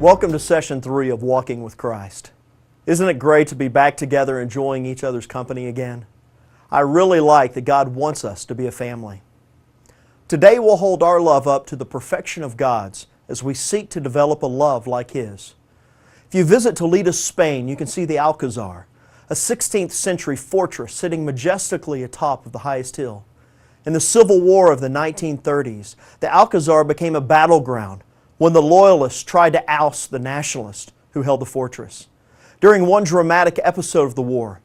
Welcome to Session 3 of Walking with Christ. Isn't it great to be back together enjoying each other's company again? I really like that God wants us to be a family. Today we'll hold our love up to the perfection of God's as we seek to develop a love like His. If you visit Toledo, Spain, you can see the Alcazar, a 16th century fortress sitting majestically atop of the highest hill. In the Civil War of the 1930s, the Alcazar became a battleground when the Loyalists tried to oust the Nationalists who held the fortress. During one dramatic episode of the war,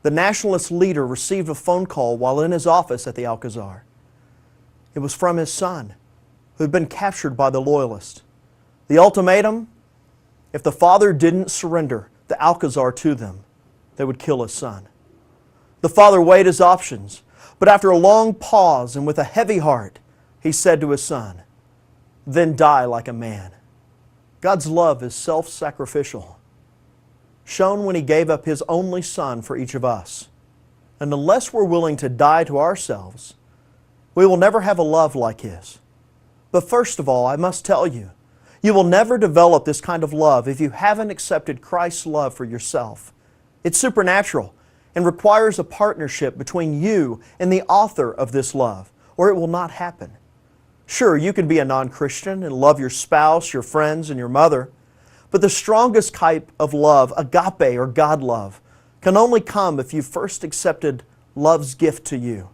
the Nationalist leader received a phone call while in his office at the Alcazar. It was from his son, who had been captured by the Loyalists. The ultimatum? If the father didn't surrender the Alcazar to them, they would kill his son. The father weighed his options, but after a long pause and with a heavy heart, he said to his son, "Then die like a man." God's love is self-sacrificial, shown when He gave up His only Son for each of us. And unless we're willing to die to ourselves, we will never have a love like His. But first of all, I must tell you, you will never develop this kind of love if you haven't accepted Christ's love for yourself. It's supernatural and requires a partnership between you and the author of this love, or it will not happen. Sure, you can be a non-Christian and love your spouse, your friends, and your mother, but the strongest type of love, agape or God love, can only come if you've first accepted love's gift to you.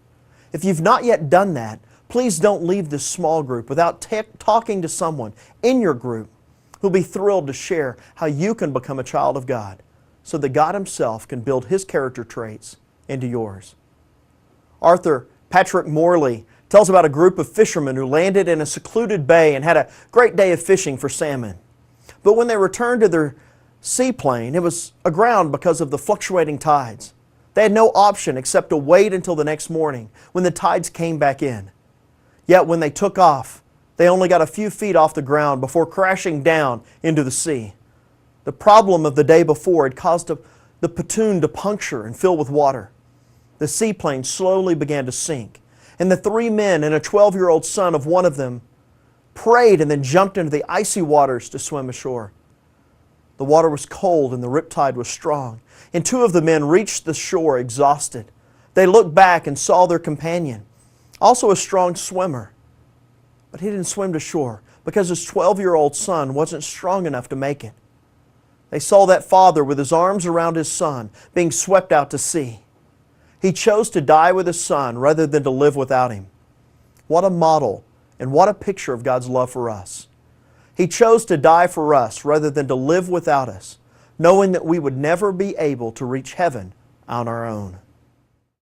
If you've not yet done that, please don't leave this small group without talking to someone in your group who'll be thrilled to share how you can become a child of God so that God Himself can build His character traits into yours. Author Patrick Morley tells about a group of fishermen who landed in a secluded bay and had a great day of fishing for salmon. But when they returned to their seaplane, it was aground because of the fluctuating tides. They had no option except to wait until the next morning when the tides came back in. Yet when they took off, they only got a few feet off the ground before crashing down into the sea. The problem of the day before had caused the pontoon to puncture and fill with water. The seaplane slowly began to sink, and the 3 men and a 12-year-old son of one of them prayed and then jumped into the icy waters to swim ashore. The water was cold and the riptide was strong, and 2 of the men reached the shore exhausted. They looked back and saw their companion, also a strong swimmer, but he didn't swim to shore because his 12-year-old son wasn't strong enough to make it. They saw that father with his arms around his son being swept out to sea. He chose to die with his son rather than to live without him. What a model and what a picture of God's love for us. He chose to die for us rather than to live without us, knowing that we would never be able to reach heaven on our own.